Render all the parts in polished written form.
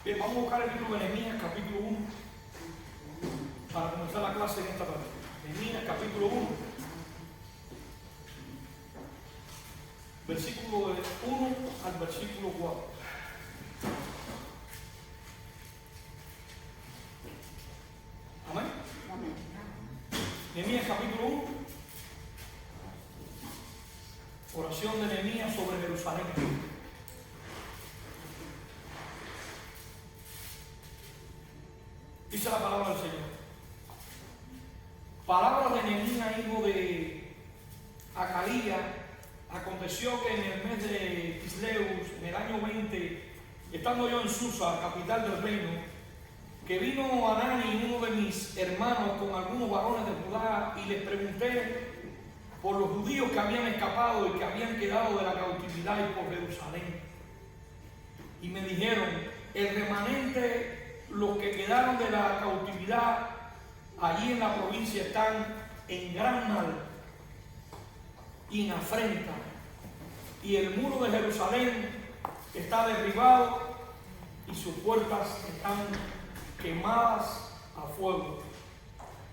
Bien, vamos a buscar el libro de Nehemías, capítulo 1, para comenzar la clase en esta tarde. Nehemías, capítulo 1, versículo de 1 al versículo 4. Amén. Nehemías, capítulo 1, oración de Nehemías sobre Jerusalén. Dice la palabra del Señor. Palabra de Nehemías, hijo de Acaía. Aconteció que en el mes de Kisleus, en el año 20, estando yo en Susa, capital del reino, que vino Anani, uno de mis hermanos, con algunos varones de Judá, y les pregunté por los judíos que habían escapado y que habían quedado de la cautividad y por Jerusalén. Y me dijeron, el remanente, los que quedaron de la cautividad allí en la provincia, están en gran mal y en afrenta, y el muro de Jerusalén está derribado y sus puertas están quemadas a fuego.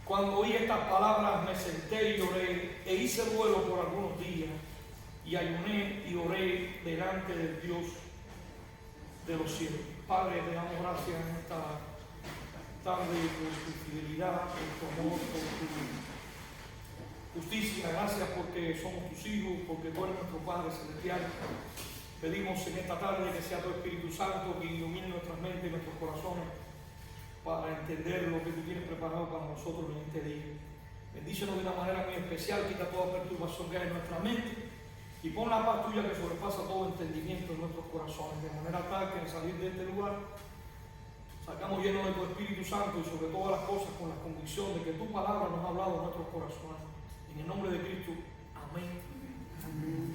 Cuando oí estas palabras me senté y lloré e hice duelo por algunos días, y ayuné y oré delante del Dios de los cielos. Padre, te damos gracias en esta tarde por tu fidelidad, por tu amor, por tu justicia. Gracias porque somos tus hijos, porque tú eres nuestro Padre Celestial. Pedimos en esta tarde que sea tu Espíritu Santo que ilumine nuestras mentes y nuestros corazones para entender lo que tú tienes preparado para nosotros en este día. Bendícenos de una manera muy especial, quita toda perturbación que hay en nuestra mente y pon la paz tuya que sobrepasa todo entendimiento en nuestros corazones, de manera tal que al salir de este lugar sacamos llenos de tu Espíritu Santo y sobre todas las cosas con la convicción de que tu palabra nos ha hablado en nuestros corazones. En el nombre de Cristo, amén. Amén.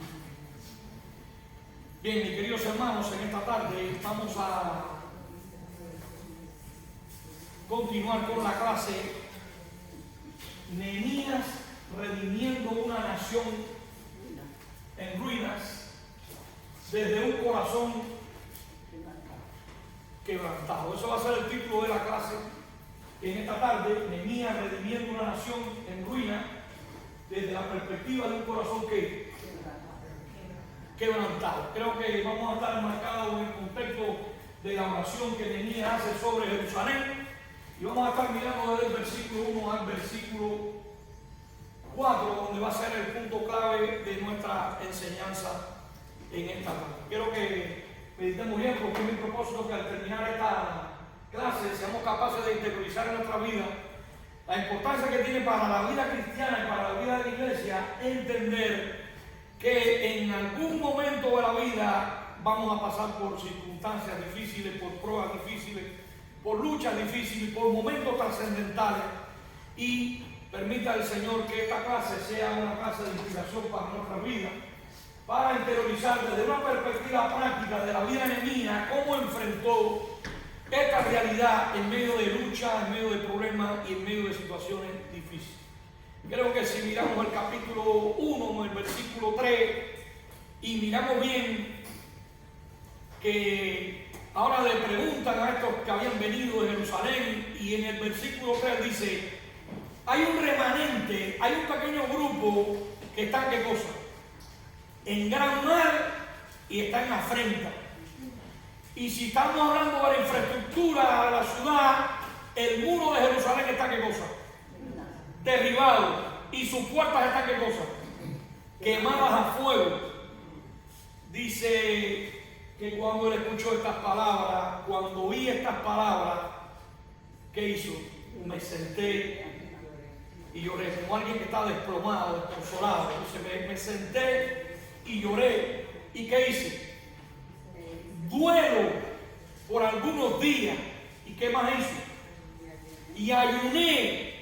Bien, mis queridos hermanos, en esta tarde vamos a continuar con la clase Nehemías redimiendo una nación en ruinas desde un corazón quebrantado. Eso va a ser el título de la clase en esta tarde. Nehemías redimiendo una nación en ruinas desde la perspectiva de un corazón quebrantado. Creo que vamos a estar marcados en el contexto de la oración que Nehemías hace sobre Jerusalén. Y vamos a estar mirando desde el versículo 1 al versículo 4, donde va a ser el punto clave de nuestra enseñanza en esta tarde. Quiero que meditemos bien, porque es mi propósito que al terminar esta clase seamos capaces de interiorizar en nuestra vida la importancia que tiene para la vida cristiana y para la vida de la iglesia entender que en algún momento de la vida vamos a pasar por circunstancias difíciles, por pruebas difíciles, por luchas difíciles, por momentos trascendentales, y permita al Señor que esta clase sea una clase de inspiración para nuestra vida, para interiorizar desde una perspectiva práctica de la vida de Nehemías cómo enfrentó esta realidad en medio de lucha, en medio de problemas y en medio de situaciones difíciles. Creo que si miramos el capítulo 1, el versículo 3, y miramos bien que ahora le preguntan a estos que habían venido de Jerusalén, y en el versículo 3 dice, hay un remanente, hay un pequeño grupo que está, ¿qué cosa? En gran mal y está en afrenta. Y si estamos hablando de la infraestructura de la ciudad, el muro de Jerusalén está, ¿qué cosa? Derribado. Y sus puertas están, ¿qué cosa? Quemadas a fuego. Dice que cuando él escuchó estas palabras, cuando oí estas palabras, ¿qué hizo? Me senté y lloré, como alguien que está desplomado, desconsolado. Entonces me senté y lloré. ¿Y qué hice? Duelo por algunos días. ¿Y qué más hizo? Y ayuné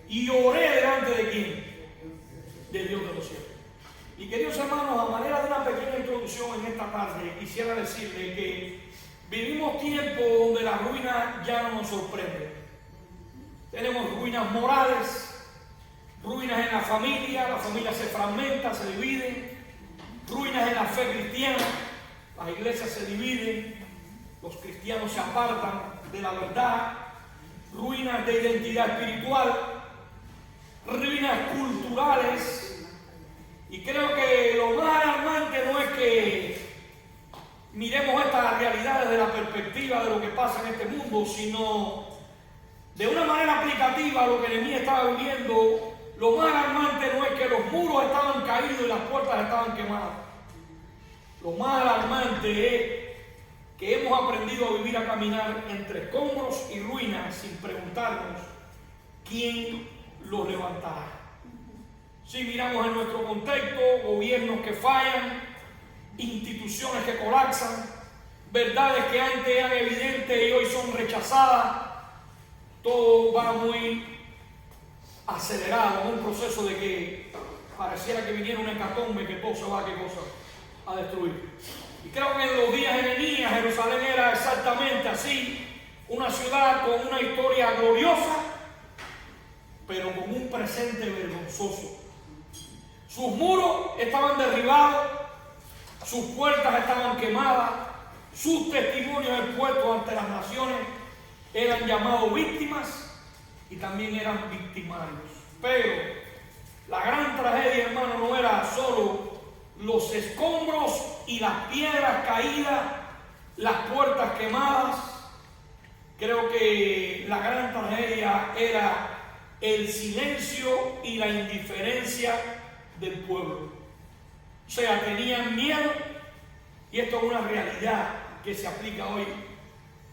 y oré delante de quién? De Dios de los cielos. Y queridos hermanos, a manera de una pequeña introducción en esta tarde, quisiera decirle que vivimos tiempos donde la ruina ya no nos sorprende. Tenemos ruinas morales, ruinas en la familia se fragmenta, se divide, ruinas en la fe cristiana, las iglesias se dividen, los cristianos se apartan de la verdad, ruinas de identidad espiritual, ruinas culturales. Y creo que lo más alarmante no es que miremos esta realidad desde la perspectiva de lo que pasa en este mundo, sino de una manera aplicativa a lo que Nehemías estaba viviendo. Lo más alarmante no es que los muros estaban caídos y las puertas estaban quemadas. Lo más alarmante es que hemos aprendido a vivir, a caminar entre escombros y ruinas sin preguntarnos quién los levantará. Si miramos en nuestro contexto, gobiernos que fallan, instituciones que colapsan, verdades que antes eran evidentes y hoy son rechazadas, todo va muy acelerado, un proceso de que pareciera que viniera una hecatombe, que todo se va a destruir. Y creo que en los días de Nehemías, Jerusalén era exactamente así, una ciudad con una historia gloriosa, pero con un presente vergonzoso. Sus muros estaban derribados, sus puertas estaban quemadas, sus testimonios expuestos ante las naciones eran llamados víctimas y también eran victimarios. Pero la gran tragedia, hermano, no era solo los escombros y las piedras caídas, las puertas quemadas. Creo que la gran tragedia era el silencio y la indiferencia del pueblo. O sea, tenían miedo, y esto es una realidad que se aplica hoy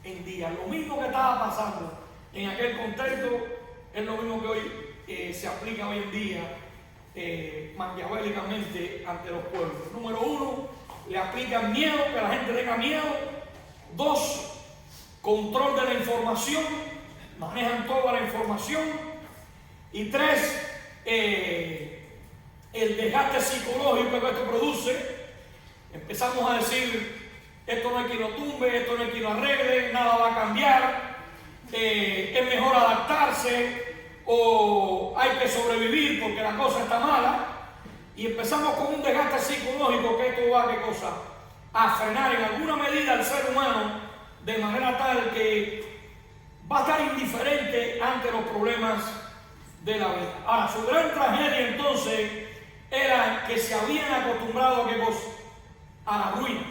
en día. Lo mismo que estaba pasando en aquel contexto es lo mismo que hoy se aplica hoy en día maquiavélicamente ante los pueblos. Número uno, le aplican miedo, que la gente tenga miedo. Dos, control de la información, manejan toda la información. Y tres, el desgaste psicológico que esto produce. Empezamos a decir, esto no hay quien lo tumbe, esto no hay quien lo arregle, nada va a cambiar, es mejor adaptarse o hay que sobrevivir porque la cosa está mala. Y empezamos con un desgaste psicológico que esto va a frenar en alguna medida al ser humano, de manera tal que va a estar indiferente ante los problemas de la vida. Ahora, su gran tragedia entonces era que se habían acostumbrado a qué cosa, a las ruinas,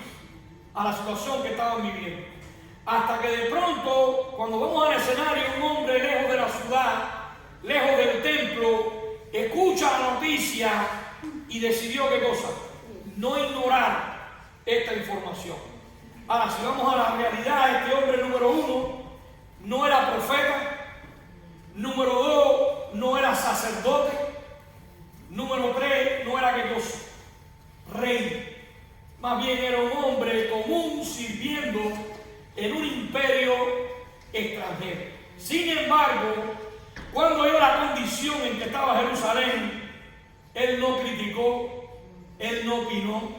a la situación que estaban viviendo. Hasta que de pronto, cuando vamos al escenario, un hombre lejos de la ciudad, lejos del templo, escucha la noticia y decidió qué cosa, no ignorar esta información. Ahora, si vamos a la realidad, este hombre número uno no era profeta, número dos no era sacerdote, número tres no era qué cosa, rey. Más bien era un hombre común sirviendo en un imperio extranjero. Sin embargo, cuando vio la condición en que estaba Jerusalén, él no criticó, él no opinó,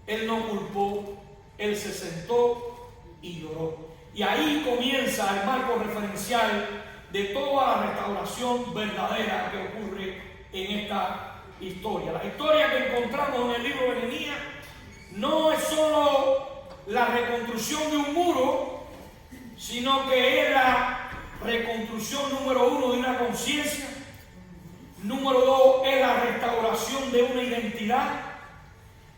él no culpó, él se sentó y lloró. Y ahí comienza el marco referencial de toda la restauración verdadera que ocurre en esta historia. La historia que encontramos en el libro de Nehemías no es solo la reconstrucción de un muro, sino que es la reconstrucción número uno de una conciencia, número dos es la restauración de una identidad,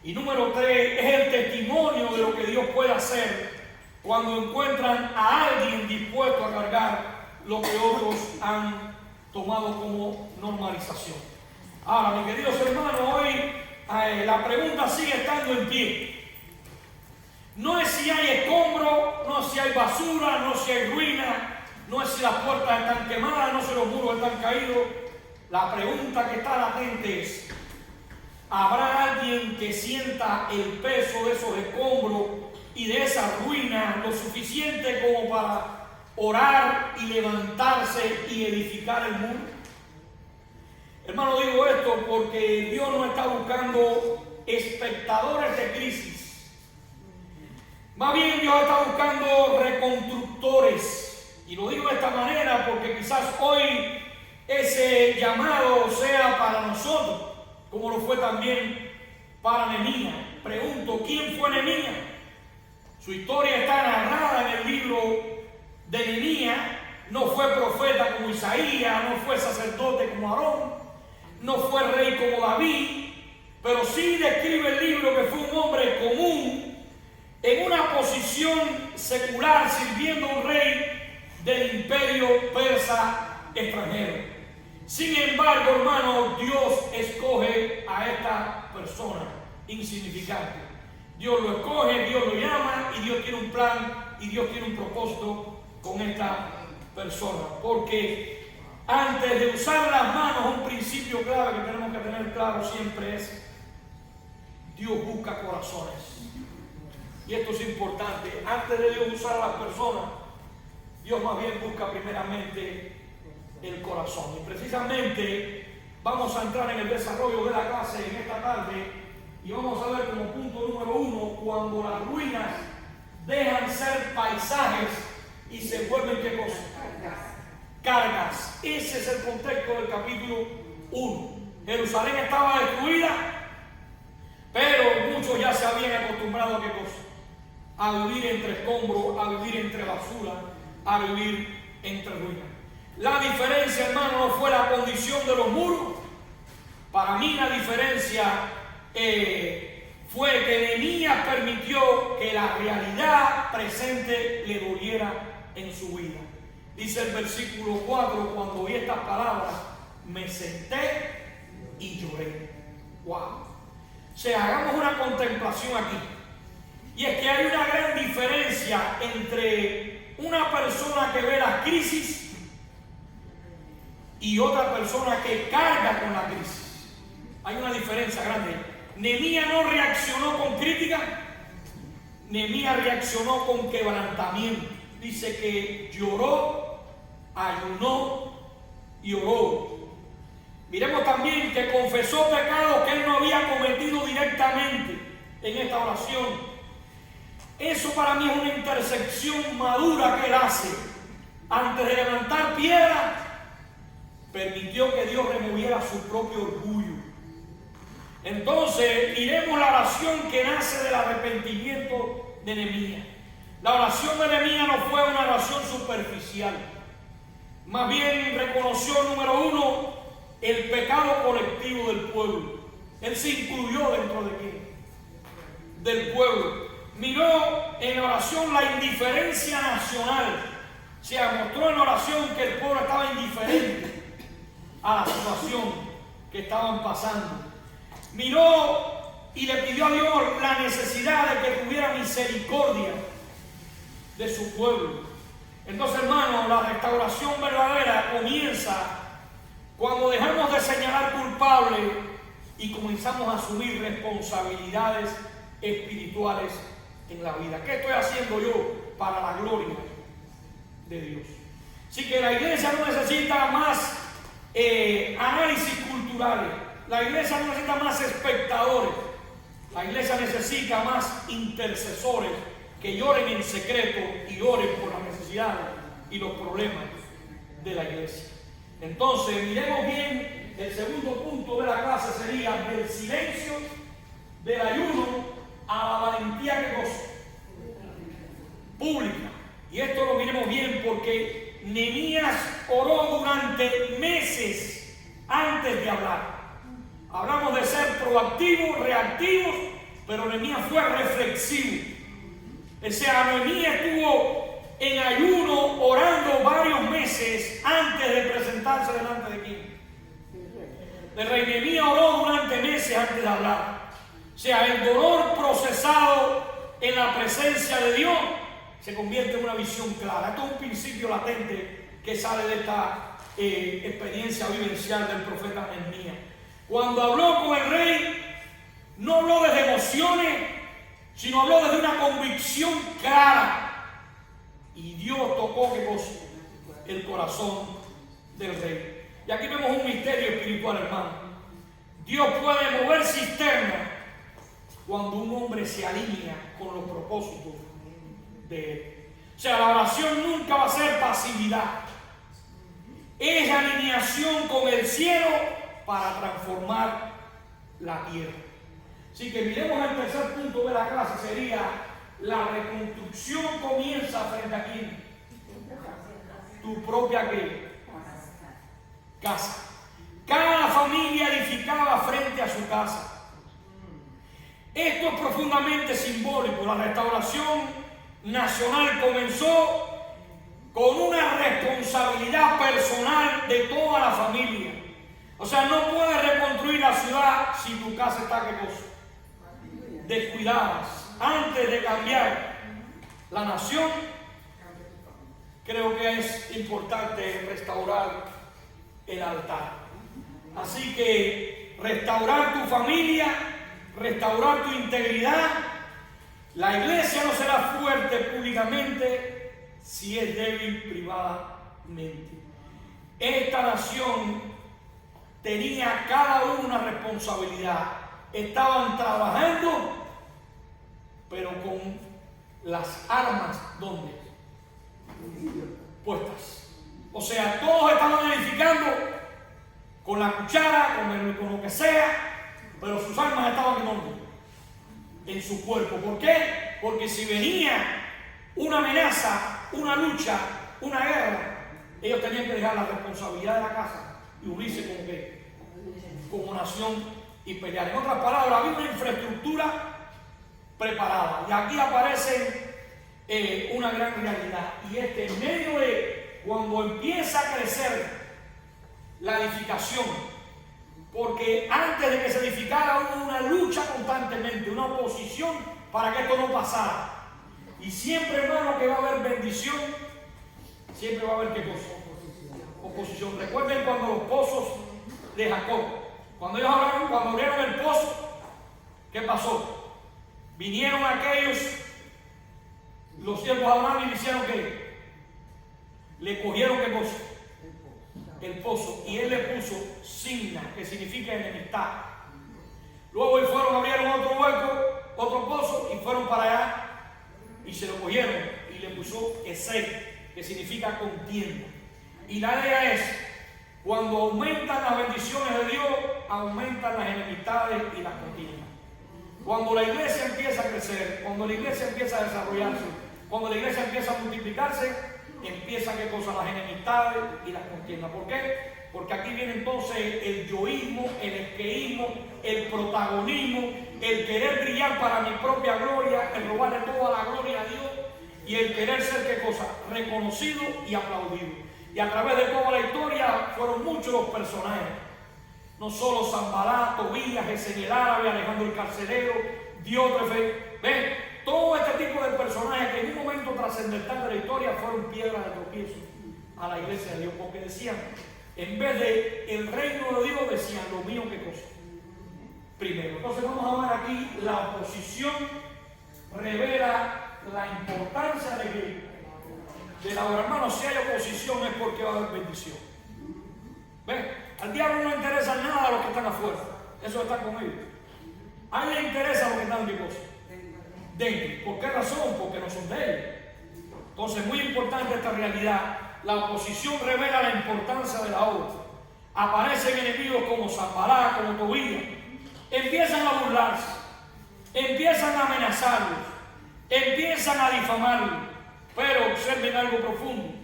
y número tres es el testimonio de lo que Dios puede hacer cuando encuentran a alguien dispuesto a cargar lo que otros han tomado como normalización. Ahora, mis queridos hermanos, hoy la pregunta sigue estando en pie. No es si hay escombro, no es si hay basura, no es si hay ruina, no es si las puertas están quemadas, no es si los muros están caídos. La pregunta que está latente es, ¿habrá alguien que sienta el peso de esos escombros y de esa ruina lo suficiente como para orar y levantarse y edificar el muro? Hermano, digo esto porque Dios no está buscando espectadores de crisis. Más bien Dios está buscando reconstructores. Y lo digo de esta manera porque quizás hoy ese llamado sea para nosotros, como lo fue también para Nehemías. Pregunto, ¿quién fue Nehemías? Su historia está narrada en el libro de Nehemías. No fue profeta como Isaías, no fue sacerdote como Aarón, no fue rey como David, pero sí describe el libro que fue un hombre común en una posición secular sirviendo a un rey del imperio persa extranjero. Sin embargo, hermano, Dios escoge a esta persona insignificante. Dios lo escoge, Dios lo llama y Dios tiene un plan y Dios tiene un propósito con esta persona. Porque antes de usar las manos, un principio clave que tenemos que tener claro siempre es: Dios busca corazones. Y esto es importante. Antes de Dios usar a las personas, Dios más bien busca primeramente el corazón. Y precisamente vamos a entrar en el desarrollo de la clase en esta tarde y vamos a ver como punto número 1 cuando las ruinas dejan ser paisajes y se vuelven ¿qué cosa? Cargas. Ese es el contexto del capítulo 1. Jerusalén estaba destruida, pero muchos ya se habían acostumbrado a ¿qué cosa? A vivir entre escombros, a vivir entre basura, a vivir entre ruinas. La diferencia, hermano, no fue la condición de los muros. Para mí la diferencia fue que Nehemías permitió que la realidad presente le doliera en su vida. Dice el versículo 4: cuando oí estas palabras, me senté y lloré. ¡Wow! O sea, hagamos una contemplación aquí. Y es que hay una gran diferencia entre una persona que ve la crisis y otra persona que carga con la crisis. Hay una diferencia grande. Nehemías no reaccionó con crítica, Nehemías reaccionó con quebrantamiento. Dice que lloró, ayunó y oró. Miremos también que confesó pecados que él no había cometido directamente en esta oración. Eso para mí es una intersección madura que él hace. Antes de levantar piedra, permitió que Dios removiera su propio orgullo. Entonces, miremos la oración que nace del arrepentimiento de Nehemías. La oración de Nehemías no fue una oración superficial. Más bien reconoció, número 1, el pecado colectivo del pueblo. Él se incluyó dentro de quién? Del pueblo. Miró en la oración la indiferencia nacional. O sea, mostró en la oración que el pueblo estaba indiferente a la situación que estaban pasando. Miró y le pidió a Dios la necesidad de que tuviera misericordia de su pueblo. Entonces, hermano, la restauración verdadera comienza cuando dejamos de señalar culpables y comenzamos a asumir responsabilidades espirituales en la vida. ¿Qué estoy haciendo yo para la gloria de Dios? Así que la iglesia no necesita más análisis culturales. La iglesia no necesita más espectadores. La iglesia necesita más intercesores que lloren en secreto y oren por las necesidades y los problemas de la iglesia. Entonces, miremos bien, el segundo punto de la clase sería del silencio, del ayuno, a la valentía que goza pública. Y esto lo miremos bien porque Nehemías oró durante meses antes de hablar. Hablamos de ser proactivos, reactivos, pero Nehemías fue reflexivo. O sea, Nehemías estuvo en ayuno orando varios meses antes de presentarse delante de quién. El rey Nehemías oró durante meses antes de hablar. O sea, el dolor procesado en la presencia de Dios se convierte en una visión clara. Esto es un principio latente que sale de esta experiencia vivencial del profeta Nehemías. Cuando habló con el rey, no habló desde emociones, sino habló desde una convicción clara. Y Dios tocó ¿qué cosa? El corazón del rey. Y aquí vemos un misterio espiritual, hermano. Dios puede mover cisternas cuando un hombre se alinea con los propósitos de él. O sea, la oración nunca va a ser pasividad. Es alineación con el cielo para transformar la tierra. Así que miremos el tercer punto de la clase, sería La reconstrucción comienza frente a quién? Tu propia ¿qué? Casa. Cada familia edificaba frente a su casa. Esto es profundamente simbólico. La restauración nacional comenzó con una responsabilidad personal de toda la familia. O sea, no puedes reconstruir la ciudad si tu casa está ¿qué cosa? Descuidadas. Antes de cambiar la nación, creo que es importante restaurar el altar. Así que restaurar tu familia, restaurar tu integridad. La iglesia no será fuerte públicamente si es débil privadamente. Esta nación tenía cada uno una responsabilidad. Estaban trabajando, pero con las armas, ¿dónde? Puestas. O sea, todos estaban edificando con la cuchara, con lo que sea, pero sus armas estaban en dónde? En su cuerpo. ¿Por qué? Porque si venía una amenaza, una lucha, una guerra, ellos tenían que dejar la responsabilidad de la casa y unirse como ¿qué? Como nación y pelear. En otras palabras, había una infraestructura preparada. Y aquí aparece una gran realidad. Y es que en medio de cuando empieza a crecer la edificación, porque antes de que se edificara hubo una lucha constantemente, una oposición para que esto no pasara. Y siempre, hermano, que va a haber bendición, siempre va a haber ¿qué cosa? Oposición. Recuerden cuando los pozos de Jacob, cuando abrieron el pozo, ¿qué pasó? Vinieron aquellos, los siervos de Abraham, y le hicieron ¿qué? Le cogieron ¿qué cosa? El pozo. Y él le puso signa, que significa enemistad. Luego ellos fueron, abrieron otro hueco, otro pozo, y fueron para allá, y se lo cogieron, y le puso Esed, que significa contienda. Y la idea es, cuando aumentan las bendiciones de Dios, aumentan las enemistades y las contiendas. Cuando la iglesia empieza a crecer, cuando la iglesia empieza a desarrollarse, cuando la iglesia empieza a multiplicarse, empiezan ¿qué cosa? Las enemistades y las contiendas. ¿Por qué? Porque aquí viene entonces el yoísmo, el esqueísmo, el protagonismo, el querer brillar para mi propia gloria, el robarle toda la gloria a Dios y el querer ser ¿qué cosa? Reconocido y aplaudido. Y a través de toda la historia fueron muchos los personajes. No solo Sanballat, Tobías, Gesem el árabe, Alejandro el carcelero, Diótrefe. ¿Ven? Todo este tipo de personajes que en un momento trascendental de la historia fueron piedras de tropiezo a la iglesia de Dios. Porque decían, en vez de el reino de Dios, decían lo mío ¿qué cosa? Primero. Entonces vamos a ver aquí la oposición revela la importancia de la obra. Hermano, si hay oposición es porque va a haber bendición. ¿Ven? Al diablo no le interesa nada a los que están afuera. Eso está con ellos. A él le interesa a los que están ¿qué cosa? Dentro. ¿Por qué razón? Porque no son de él. Entonces, muy importante esta realidad. La oposición revela la importancia de la obra. Aparecen enemigos como Sanballat, como Tobías. Empiezan a burlarse. Empiezan a amenazarlos. Empiezan a difamarlos. Pero observen algo profundo.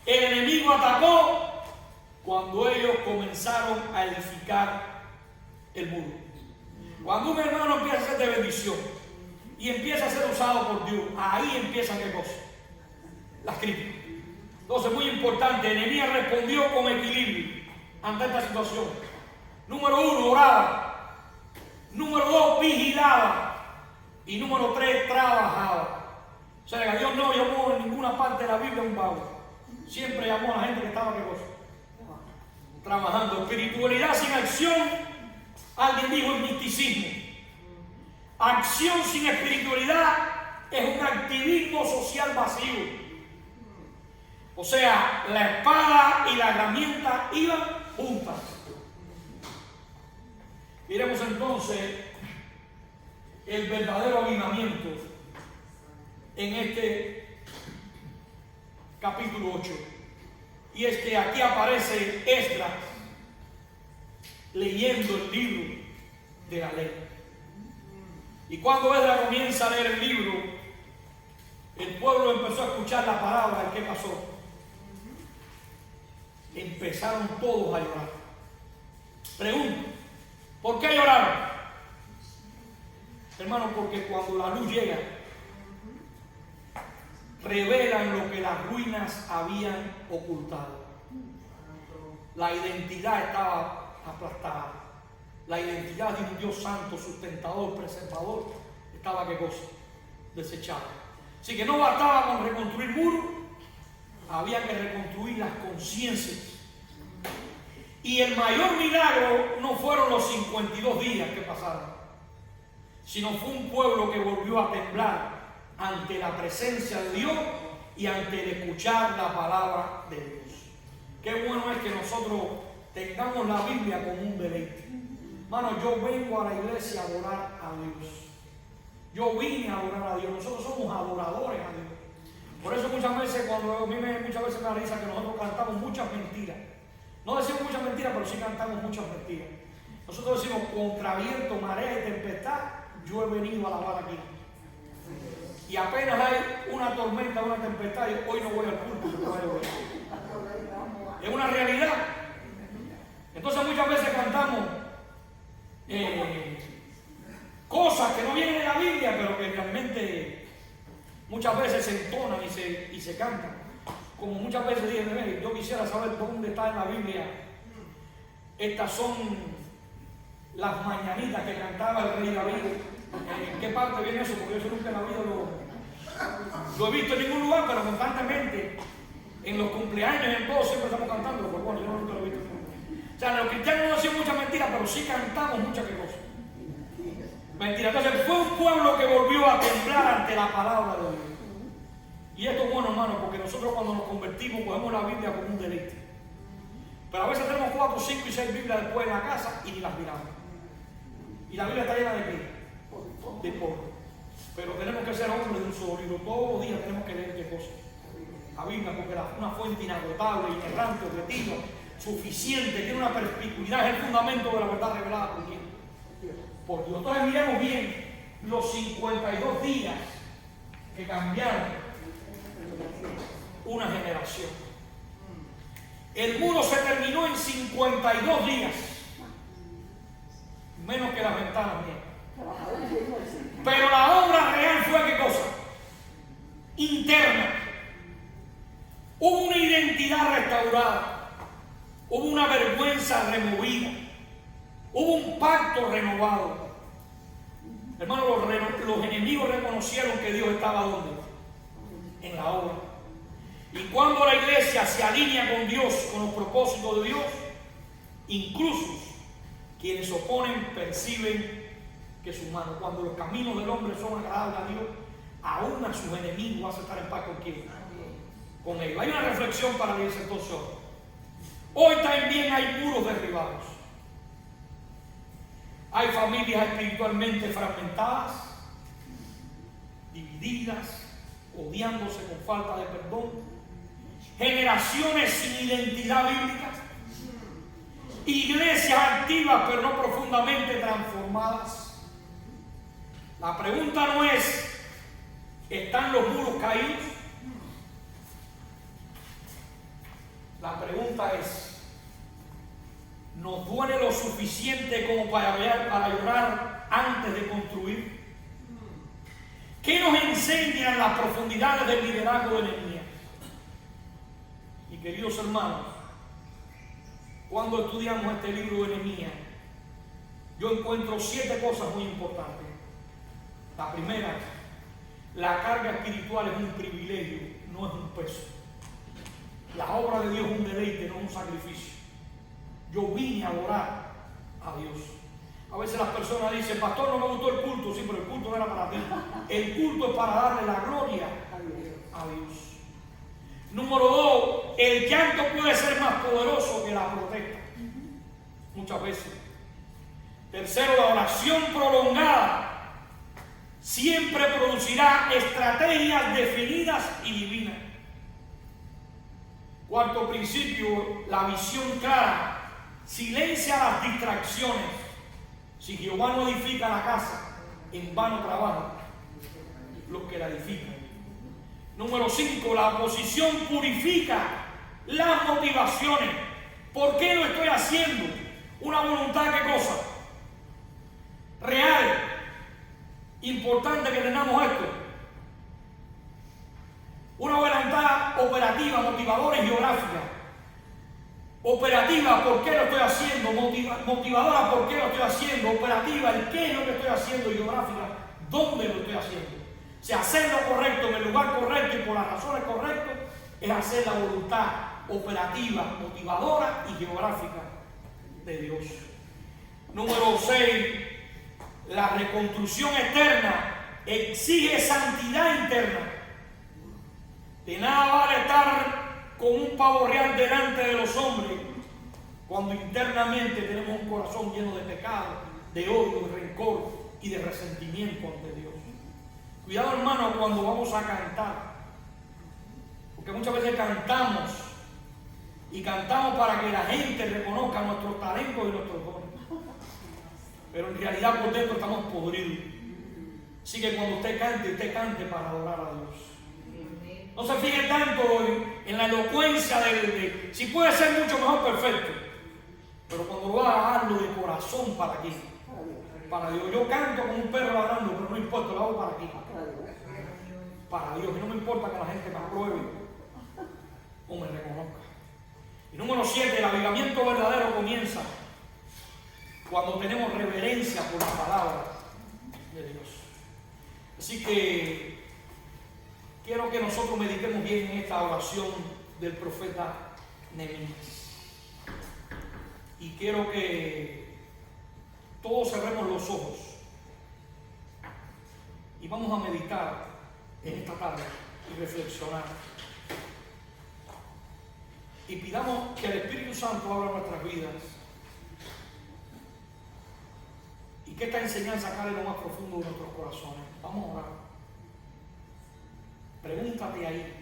El enemigo atacó cuando ellos comenzaron a edificar el muro. Cuando un hermano empieza a ser de bendición y empieza a ser usado por Dios, ahí empiezan ¿qué cosa? Las críticas. Entonces, muy importante, Nehemías respondió con equilibrio ante esta situación. Número 1, oraba. Número 2, vigilaba. Y número 3, trabajaba. O sea, Dios no llamó en ninguna parte de la Biblia un vago. Siempre llamó a la gente que estaba ¿qué cosa? Trabajando. Espiritualidad sin acción, alguien dijo el misticismo. Acción sin espiritualidad es un activismo social vacío. O sea, la espada y la herramienta iban juntas. Miremos entonces el verdadero avivamiento en este capítulo 8. Y es que aquí aparece Esdras leyendo el libro de la ley. Y cuando Esdras comienza a leer el libro, el pueblo empezó a escuchar la palabra. ¿Y qué pasó? Empezaron todos a llorar. Pregunto, ¿por qué lloraron? Hermano, porque cuando la luz llega, revelan lo que las ruinas habían ocultado. La identidad estaba aplastada. La identidad de un Dios santo, sustentador, preservador, estaba, ¿qué cosa? Desechada. Así que no bastaba con reconstruir muros, había que reconstruir las conciencias. Y el mayor milagro no fueron los 52 días que pasaron, sino fue un pueblo que volvió a temblar ante la presencia de Dios y ante el escuchar la palabra de Dios. Qué bueno es que nosotros tengamos la Biblia como un deleite. Hermano, yo vengo a la iglesia a adorar a Dios. Yo vine a adorar a Dios. Nosotros somos adoradores a Dios. Por eso muchas veces muchas veces me da risa que nosotros cantamos muchas mentiras. No decimos muchas mentiras, pero sí cantamos muchas mentiras. Nosotros decimos, contra viento, marea y tempestad, yo he venido a alabar aquí. Y apenas hay una tormenta, una tempestad, y hoy no voy al culto. Es una realidad. Entonces muchas veces cantamos cosas que no vienen de la Biblia, pero que realmente muchas veces se entonan y se cantan. Como muchas veces dije, yo quisiera saber dónde está en la Biblia. Estas son las mañanitas que cantaba el rey David. ¿En qué parte viene eso? Porque yo nunca en la vida lo he visto en ningún lugar, pero constantemente en los cumpleaños, en todo, siempre estamos cantando. Pero bueno, yo nunca lo he visto. O sea, los cristianos no decimos muchas mentiras, pero sí cantamos muchas cosas. Mentira. Entonces fue un pueblo que volvió a temblar ante la palabra de Dios. Y esto es bueno, hermano, porque nosotros cuando nos convertimos cogemos la Biblia como un deleite. Pero a veces tenemos 4, 5 y 6 Biblias después en la casa y ni las miramos. Y la Biblia está llena de qué? De polvo. Pero tenemos que ser hombres de un solo libro. Todos los días tenemos que leer qué cosa. La Biblia, porque es una fuente inagotable, inerrante, objetiva, suficiente, tiene una perspicuidad, es el fundamento de la verdad revelada por quién. Por Dios. Entonces miremos bien los 52 días que cambiaron una generación. El muro se terminó en 52 días, menos que las ventanas mías. Pero la obra real fue ¿qué cosa? Interna. Hubo una identidad restaurada, hubo una vergüenza removida, hubo un pacto renovado. Hermanos, los enemigos reconocieron que Dios estaba ¿dónde? En la obra. Y cuando la iglesia se alinea con Dios, con los propósitos de Dios, incluso quienes se oponen perciben que su mano, cuando los caminos del hombre son agradables a Dios, aún a sus enemigos vas a estar en paz con quién. Con ellos. Hay una reflexión para la iglesia entonces hoy también hay muros derribados. Hay familias espiritualmente fragmentadas, divididas, odiándose con falta de perdón, generaciones sin identidad bíblica, iglesias activas pero no profundamente transformadas. La pregunta no es, ¿están los muros caídos? La pregunta es, ¿nos duele lo suficiente como para llorar antes de construir? ¿Qué nos enseñan las profundidades del liderazgo de Nehemías? Y queridos hermanos, cuando estudiamos este libro de Nehemías, yo encuentro 7 cosas muy importantes. La primera, la carga espiritual es un privilegio, no es un peso. La obra de Dios es un deleite, no un sacrificio. Yo vine a adorar a Dios. A veces las personas dicen, pastor, no me gustó el culto. Sí, pero el culto no era para ti. El culto es para darle la gloria a Dios. Número 2, el llanto puede ser más poderoso que la protesta. Muchas veces. Tercero, la oración prolongada siempre producirá estrategias definidas y divinas. Cuarto principio, la visión clara silencia las distracciones. Si Jehová no edifica la casa, en vano trabajan los que la edifican. Número 5, la oposición purifica las motivaciones. ¿Por qué lo estoy haciendo? Una voluntad, ¿qué cosa? Real. Importante que tengamos esto. Una voluntad operativa, motivadora y geográfica. Operativa, ¿por qué lo estoy haciendo? Motivadora, ¿por qué lo estoy haciendo? Operativa, ¿el qué es lo que estoy haciendo? Y geográfica, ¿dónde lo estoy haciendo? O sea, hacer lo correcto en el lugar correcto y por las razones correctas es hacer la voluntad operativa, motivadora y geográfica de Dios. Número 6, la reconstrucción externa exige santidad interna. De nada vale estar con un pavo real delante de los hombres cuando internamente tenemos un corazón lleno de pecado, de odio, de rencor y de resentimiento ante Dios. Cuidado, hermano, cuando vamos a cantar, porque muchas veces cantamos y cantamos para que la gente reconozca nuestros talentos y nuestros dones, pero en realidad por dentro estamos podridos. Así que cuando usted cante para adorar a Dios. No se fije tanto en la elocuencia de si puede ser mucho mejor, perfecto. Pero cuando lo haga, hazlo de corazón. ¿Para qué? Para Dios. Yo canto como un perro ladrando, pero no importa, lo hago para qué. Para Dios. Y no me importa que la gente me apruebe o me reconozca. Y número 7, el avivamiento verdadero comienza cuando tenemos reverencia por la palabra de Dios. Así que quiero que nosotros meditemos bien en esta oración del profeta Nehemías. Y quiero que todos cerremos los ojos y vamos a meditar en esta tarde y reflexionar. Y pidamos que el Espíritu Santo abra nuestras vidas y que esta enseñanza cale lo más profundo de nuestros corazones. Vamos a orar. Pregúntate ahí,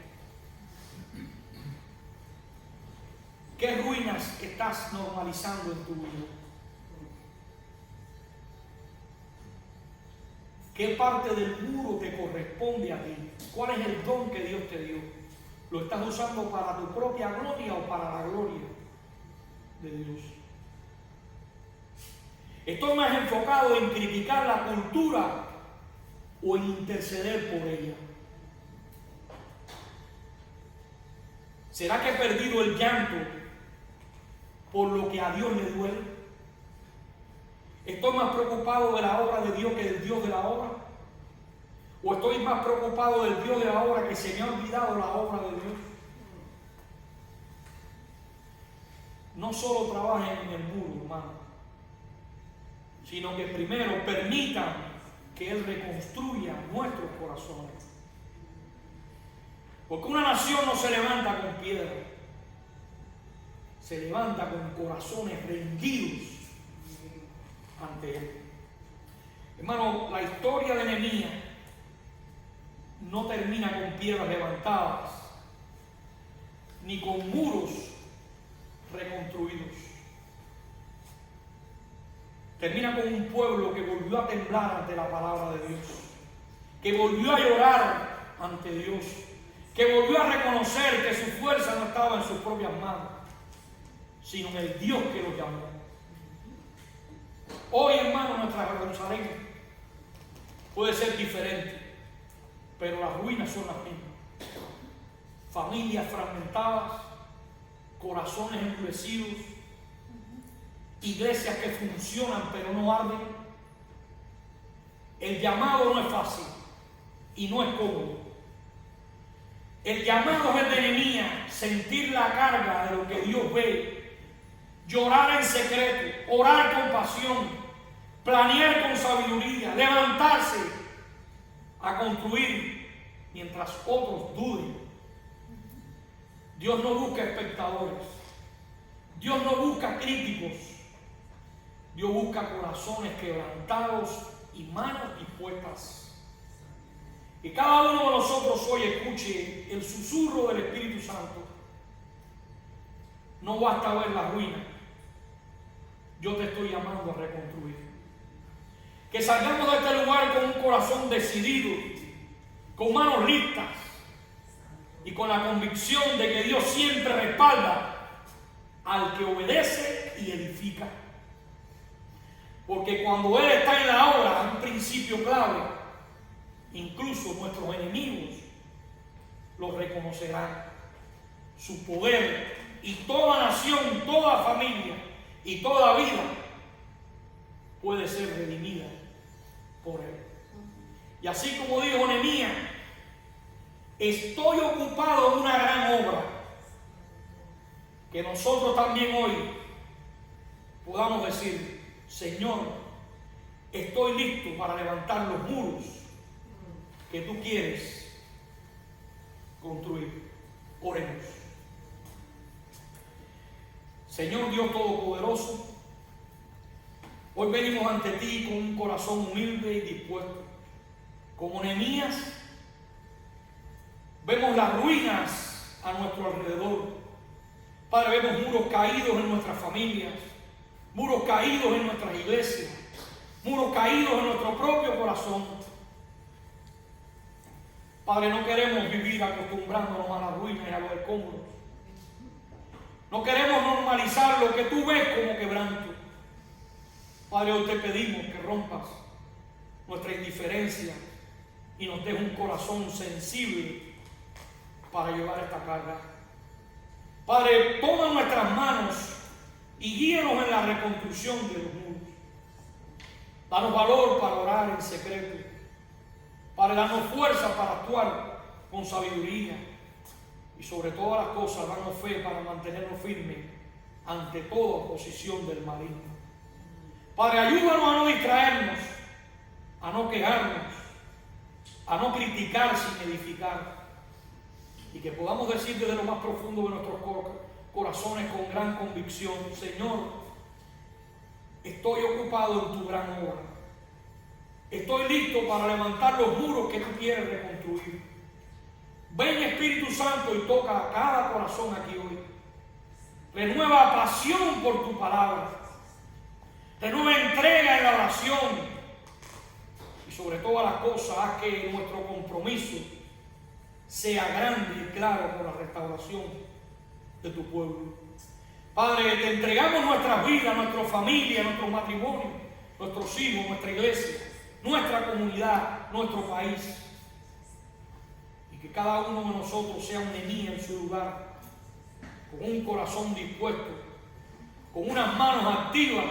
¿qué ruinas estás normalizando en tu vida? ¿Qué parte del muro te corresponde a ti? ¿Cuál es el don que Dios te dio? ¿Lo estás usando para tu propia gloria o para la gloria de Dios? ¿Estoy más enfocado en criticar la cultura o en interceder por ella? ¿Será que he perdido el llanto por lo que a Dios le duele? ¿Estoy más preocupado de la obra de Dios que del Dios de la obra? ¿O estoy más preocupado del Dios de la obra que se me ha olvidado la obra de Dios? No solo trabajen en el muro, hermano, sino que primero permitan que Él reconstruya nuestros corazones. Porque una nación no se levanta con piedra, se levanta con corazones rendidos ante Él. Hermano, la historia de Nehemías no termina con piedras levantadas, ni con muros reconstruidos. Termina con un pueblo que volvió a temblar ante la palabra de Dios, que volvió a llorar ante Dios, que volvió a reconocer que su fuerza no estaba en sus propias manos, sino en el Dios que los llamó. Hoy, hermano, nuestra Jerusalén puede ser diferente, pero las ruinas son las mismas. Familias fragmentadas, corazones endurecidos, iglesias que funcionan pero no arden. El llamado no es fácil y no es cómodo. El llamado es el de Nehemías, sentir la carga de lo que Dios ve, llorar en secreto, orar con pasión, planear con sabiduría, levantarse a construir mientras otros duden. Dios no busca espectadores, Dios no busca críticos, Dios busca corazones quebrantados y manos dispuestas. Que cada uno de nosotros hoy escuche el susurro del Espíritu Santo. No basta ver la ruina, yo te estoy llamando a reconstruir. Que salgamos de este lugar con un corazón decidido, con manos listas y con la convicción de que Dios siempre respalda al que obedece y edifica. Porque cuando Él está en la obra, hay un principio clave. Incluso nuestros enemigos lo reconocerán. Su poder, y toda nación, toda familia y toda vida puede ser redimida por Él. Y así como dijo Nehemías, estoy ocupado en una gran obra, que nosotros también hoy podamos decir: Señor, estoy listo para levantar los muros que tú quieres construir. Oremos. Señor Dios Todopoderoso, hoy venimos ante ti con un corazón humilde y dispuesto. Como Nehemías, vemos las ruinas a nuestro alrededor. Padre, vemos muros caídos en nuestras familias, muros caídos en nuestras iglesias, muros caídos en nuestro propio corazón. Padre, no queremos vivir acostumbrándonos a las ruinas y a los escombros. No queremos normalizar lo que tú ves como quebranto. Padre, hoy te pedimos que rompas nuestra indiferencia y nos des un corazón sensible para llevar esta carga. Padre, toma nuestras manos y guíanos en la reconstrucción de los muros. Danos valor para orar en secreto. Padre, danos fuerza para actuar con sabiduría. Y sobre todas las cosas, danos fe para mantenernos firmes ante toda oposición del maligno. Padre, ayúdanos a no distraernos, a no quejarnos, a no criticar sin edificar. Y que podamos decir desde lo más profundo de nuestros corazones con gran convicción: Señor, estoy ocupado en tu gran obra. Estoy listo para levantar los muros que tú quieres reconstruir. Ven, Espíritu Santo, y toca a cada corazón aquí hoy. Renueva pasión por tu palabra. Renueva entrega en la oración. Y sobre todas las cosas, haz que nuestro compromiso sea grande y claro por la restauración de tu pueblo. Padre, te entregamos nuestras vidas, nuestra familia, nuestro matrimonio, nuestros hijos, nuestra iglesia, nuestra comunidad, nuestro país. Y que cada uno de nosotros sea un Nehemías en su lugar, con un corazón dispuesto, con unas manos activas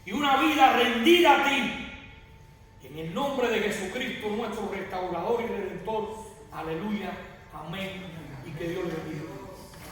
y una vida rendida a ti. En el nombre de Jesucristo, nuestro restaurador y redentor. Aleluya. Amén. Y que Dios le bendiga.